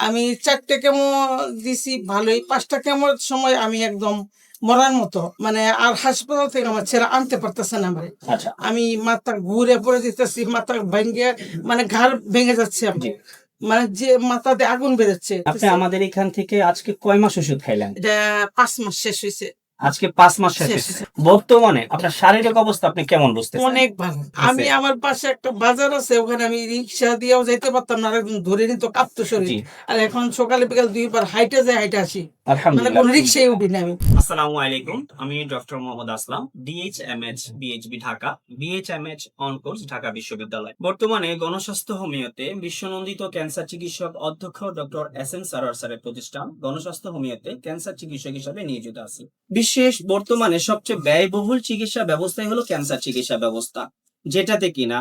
আমি 4টে কেমো দিছি ভালোই, 5টা কেমোর সময় আমি একদম মরার মতো, মানে আর হাসপাতাল থেকে আমার ছেলে আনতে পারতেছে না আমারে। আচ্ছা, আমি মাথা ঘুরে পড়ে যেতেছি, মাথা ভেঙে মানে ঘাড় ভেঙে যাচ্ছে আমার, জি। মানে যে মাথাতে আগুন বেরোচ্ছে। আপনি আমাদের এখান থেকে আজকে কয় মাস ওষুধ খাইলেন? এটা 5 মাস শেষ হয়েছে। আজকে 5 মাস শেষ শেষ। হয়েছে। বর্তমানে আপনার শারীরিক অবস্থা আপনি কেমন বুঝতেছেন? অনেক ভালো। আমি আমার পাশে একটা বাজার আছে, ওখানে আমি রিক্সা দিয়েও যাইতে পারতাম না, আর একদম ধরে নিত কাঁপতো শরীর। জি। আর এখন সকালে বিকাল 2বার হাইটে যাই, হাইটে আসি, মানে আলহামদুলিল্লাহ। কোন রিক্সায় উঠি না আমি। আসসালামু আলাইকুম, আমি doctor Mohammad Aslam, DHMH BHB Dhaka, BHMH on course Dhaka বিশ্ববিদ্যালয়। বর্তমানে গণস্বাস্থ্য হোমিওতে বিশ্বনন্দিত ক্যান্সার চিকিৎসক অধ্যক্ষ ডক্টর এস এম সারোয়ার স্যারের প্রতিষ্ঠান গণস্বাস্থ্য হোমিওতে ক্যান্সার চিকিৎসক হিসেবে নিয়োজিত আছি। বিশেষ বর্তমানে সবচেয়ে ব্যয়বহুল চিকিৎসা ব্যবস্থাই হলো ক্যান্সার চিকিৎসা ব্যবস্থা, যেটাতে কিনা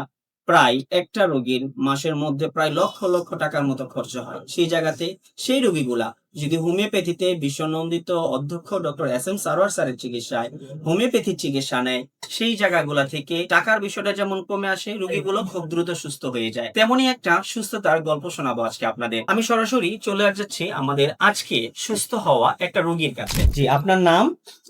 প্রায় একটা রোগীর মাসের মধ্যে প্রায় লক্ষ লক্ষ টাকার মতো খরচ হয়। সেই জায়গাতে সেই রোগীগুলা যদি হোমিওপ্যাথিতে বিশ্বনন্দিত অধ্যক্ষ ডক্টর এস এম সারোয়ার স্যারের চিকিৎসায় হোমিওপ্যাথি চিকিৎসা নেয়, সেই জায়গাগুলা থেকে টাকার বিষয়টা যেমন কমে আসে, রোগীগুলো খুব দ্রুত সুস্থ হয়ে যায়। তেমনি একটা সুস্থতার গল্প শোনাবো আজকে আপনাদের। আমি সরাসরি চলে যাচ্ছি আমাদের আজকে সুস্থ হওয়া একটা রোগীর কাছে। জি, আপনার নাম?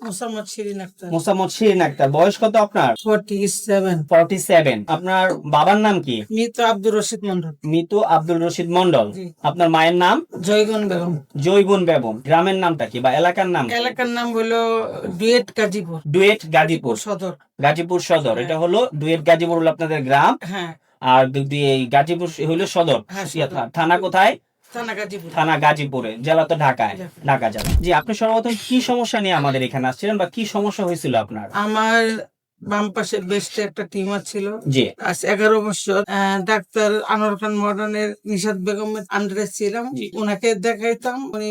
মোসাম্মদ শিরিন আক্তার। মোসাম্মদ শিরিন আক্তার। বয়স কত আপনার? 47। 47। আপনার বাবার নাম কি? মৃত আব্দুর রশিদ মন্ডল। মৃত আব্দুল রশিদ মন্ডল। জি। আপনার মায়ের নাম? জয়গণ বেগম। জয়গুন বেগম। গ্রামের নামটা কি বা এলাকার নাম? এলাকার নাম হলো ডুয়েট গাজীপুর। ডুয়েট গাজীপুর সদর। গাজীপুর সদর। এটা হলো ডুয়েট গাজীপুর হলো আপনাদের গ্রাম, হ্যাঁ আর যদি এই গাজীপুর হলো সদর। হ্যাঁ, ইয়া, সদর। থানা কোথায়? থানা গাজীপুর। থানা গাজীপুরে, জেলা তো ঢাকায়, ঢাকা। ঢাকা জেলা। জি, আপনি সর্বপ্রথম কি সমস্যা নিয়ে আমাদের এখানে আসছিলেন বা কি সমস্যা হয়েছিল আপনার? আমার বাম পাশে বেস্টে একটা টিউমার ছিল। জি। আজ 11 বছর ডাক্তার আনোয়ার খান মডার্নের নিশাদ বেগমের আন্ডারে ছিলাম। জি। ওনাকে দেখাইতাম, উনি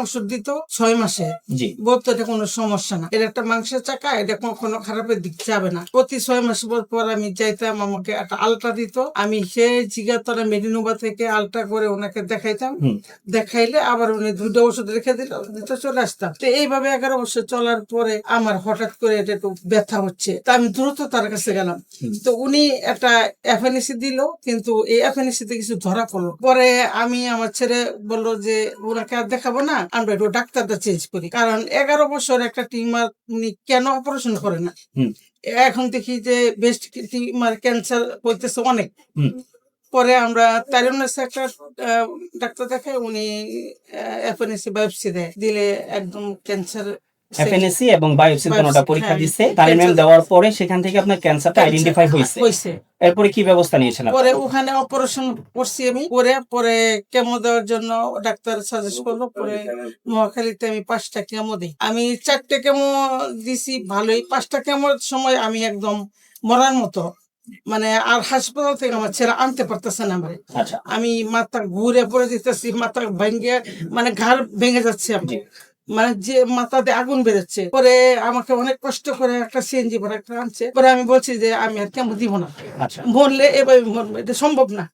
ওষুধ দিত 6 মাসে। জি। বলতো এটা কোনো সমস্যা না, এটা একটা মাংসের চাকা, এটা কোনো খারাপের দিক যাবে না। প্রতি 6 মাস পর আমি যাইতাম, আমাকে একটা আলট্রা দিত। আমি সেই জিগাতলা মেডিনোভা থেকে আলট্রা করে ওনাকে দেখাইতাম। দেখাইলে আবার উনি 2টা ওষুধ রেখে দিত, চলে আসতাম। তো এইভাবে 11 বছর চলার পরে আমার হঠাৎ করে এটা একটু ব্যথা হচ্ছে, তা আমি দ্রুত তার কাছে গেলাম। তো উনি একটা এফএনসি দিল, কিন্তু এই এফএনসি তে কিছু ধরা পড়লো। পরে আমি, আমার ছেলে বললো যে ওনাকে আর দেখাবো না, আমরা একটু ডাক্তারটা চেঞ্জ করি, কারণ 11 বছর একটা টিউমার উনি কেন অপারেশন করে না। এখন দেখি যে বেস্ট টিউমার ক্যান্সার হইতেছে অনেক। পরে আমরা তাইরুন্নেসা একটা ডাক্তার দেখাই, উনি এফএনসি বায়োপসি দেয়, দিলে একদম ক্যান্সার। এফএনএসি এবং বায়োপসি দুটোটা পরীক্ষা হ্যাঁ, দিচ্ছে, তালিম দেওয়ার পরে সেখান থেকে আপনার ক্যান্সারটা আইডেন্টিফাই হয়েছে। এরপরে কি ব্যবস্থা নিয়েছেন আপনি? পরে ওখানে অপারেশন করছি আমি, পরে কেমো দেওয়ার জন্য ডাক্তার সাজেস্ট করলো। পরে মহাখালীতে আমি 5টা কেমো দিই। আমি 4টে কেমো দিছি ভালোই, 5টা কেমোর সময় আমি একদম মরার মতো, মানে আর হাসপাতাল থেকে আমার ছেলে আনতে পারতেছে না আমারে। আচ্ছা, আমি মাথা ঘুরে পড়ে যেতেছি, মাথা ভেঙে মানে ঘাড় ভেঙে যাচ্ছে আমার, মানে যে মাথাতে আগুন বেরোচ্ছে। পরে আমাকে অনেক কষ্ট করে একটা সিএনজি ভরা একটা আনছে। পরে আমি বলছি যে আমি আর কেমন দিব না, আচ্ছা। মরলে এবার মরবো, এটা সম্ভব না।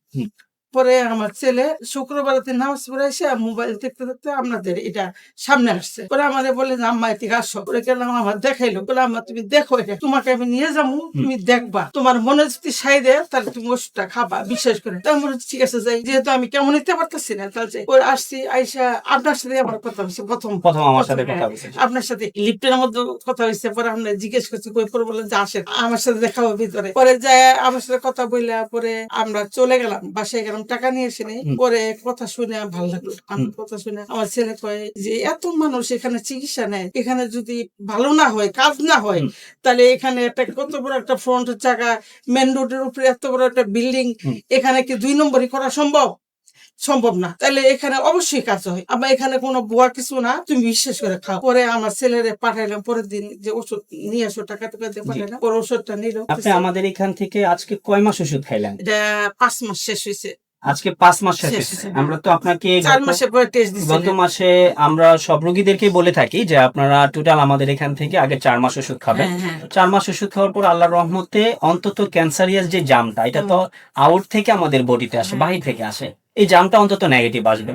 পরে আমার ছেলে শুক্রবারতে নামাজ পড়ে এসে মোবাইল দেখতে দেখতে আপনাদের এটা সামনে আসছে। পরে আমাদের বলে যে আম্মা এদিকে আসো। পরে গেলাম, আমার দেখাইলো, বলে আম্মা তুমি দেখো, এটা তোমাকে আমি নিয়ে যাবো, তুমি দেখবা, তোমার মনে যদি সাই দেয় তাহলে তুমি ওষুধটা খাবা, বিশ্বাস করে। তাই মনে হচ্ছে ঠিক আছে যাই, যেহেতু আমি কেমন নিতে পারতেছি না, তাহলে যাই। পরে আসছি, আইসা আপনার সাথে আমার কথা হয়েছে প্রথম আমার সাথে কথা হয়েছে। আপনার সাথে লিফটের মধ্যে কথা হয়েছে। পরে আমরা জিজ্ঞেস করছি কই, পরে বললেন যে আসেন আমার সাথে দেখাবো ভিতরে। পরে যায় আমার সাথে কথা বললা, পরে আমরা চলে গেলাম, বাসায় গেলাম, টাকা নিয়ে এসে নেই। পরে কথা শুনে ভালো লাগলো। আমার কথা শুনে আমার ছেলে কয় যে এত মানুষ এখানে চিকিৎসা নেয়, এখানে যদি ভালো না হয়, কাজ না হয়, তাহলে এখানে একটা কত বড় একটা ফ্রন্ট জায়গা, মেন রোডের উপরে এত বড় একটা বিল্ডিং, এখানে কি 2 নম্বরই করা সম্ভব না। তাহলে এখানে অবশ্যই কাজ হয়, আমার এখানে কোনো বুয়া কিছু না, তুমি বিশ্বাস করে খাও। পরে আমার ছেলেরে পাঠাইলাম, পরের দিন যে ওষুধ নিয়ে আসো, টাকা দিয়ে পাঠাইলাম। পরে ওষুধটা নিল। আপনি আমাদের এখান থেকে আজকে কয় মাস ওষুধ খাইলেন? এটা 5 মাস শেষ হয়েছে। আজকে 5 মাস শেষ শেষ হয়েছে। হয়েছে। আমরা তো আপনাকে 4 মাসের পরে টেস্ট দিছি। গত মাসে আমরা সব রোগীদেরকে বলে থাকি যে আপনারা টোটাল আমাদের এখান থেকে আগে 4 মাস ওষুধ খাবেন। 4 মাস ওষুধ খাওয়ার পর আল্লাহর রহমতে অন্তত ক্যান্সারিয়াস যে জামটা, এটা তো আউট থেকে আমাদের বডিতে আসে, বাহির থেকে আসে, এই জামটা অন্তত নেগেটিভ আসবে।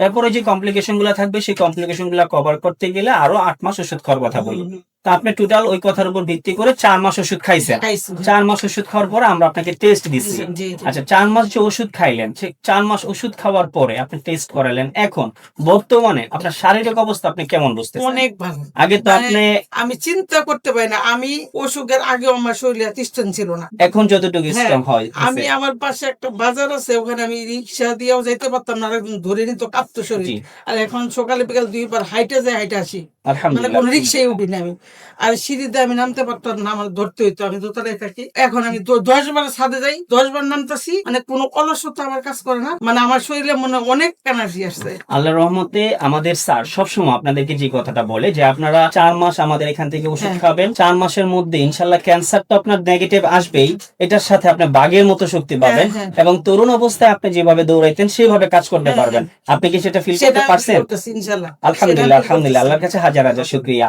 এরপরে যে কমপ্লিকেশন গুলা থাকবে, সেই কমপ্লিকেশন গুলা কভার করতে গেলে আরো 8 মাস ওষুধ খাওয়ার কথা বলি। তো আপনি টোটাল ওই কথার উপর ভিত্তি করে 4 মাস ওষুধ খাইছেন। খাইছি। 4 মাস ওষুধ খাওয়ার পরে আমরা আপনাকে টেস্ট দিচ্ছি। জি, জি, জি। আচ্ছা, 4 মাস যে ওষুধ খাইলেন, সে 4 মাস ওষুধ খাওয়ার পরে আপনি টেস্ট করালেন, এখন বর্তমানে আপনার শারীরিক অবস্থা আপনি কেমন বুঝতেছেন? অনেক ভালো। আগে তো মানে আপনি, আমি চিন্তা করতে পারি না, আমি অসুখের আগেও আমার শরীরে স্টেন ছিল না। এখন যতটুকু হ্যাঁ, স্ট্রং হয় আমি আমার পাশে একটা বাজার আছে, ওখানে আমি রিক্সা দিয়েও যাইতে পারতাম না, আর একদম ধরে নিত কাঁপতো শরীর। জি, আর এখন সকালে বিকাল 2 বার হাইটে যাই, হাইটে আসি। মানে আলহামদুলিল্লাহ। কোন রিক্সায় উঠি না আমি। আর সিঁড়িতে আমি নামতে পারতাম না, আমার ধরতে হইতো, আমি দোতলায় থাকি। এখন আমি 10 বার ছাদে যাই, 10 বার নামতাছি, মানে কোনো অলসতা আমার কাজ করে না, মানে আমার শরীরে মনে হয় অনেক এনার্জি আসছে। আল্লাহর রহমতে আমাদের স্যার সবসময় আপনাদেরকে যে কথাটা বলে যে আপনারা 4 মাস আমাদের এখান থেকে ওষুধ হ্যাঁ। খাবেন, 4 মাসের মধ্যে ইনশাল্লাহ ক্যান্সার তো আপনার নেগেটিভ আসবেই, এটার সাথে আপনি বাঘের মতো শক্তি পাবেন, হ্যাঁ। এবং তরুণ অবস্থায় আপনি যেভাবে দৌড়াইতেন সেভাবে কাজ করতে হ্যাঁ, পারবেন। আপনি কি সেটা ফিল সেটা করতে আমি পারছেন? করতেছি ইনশাল্লাহ। আলহামদুলিল্লাহ, আলহামদুলিল্লাহ, আল্লাহর কাছে হাজার হাজার শুকরিয়া।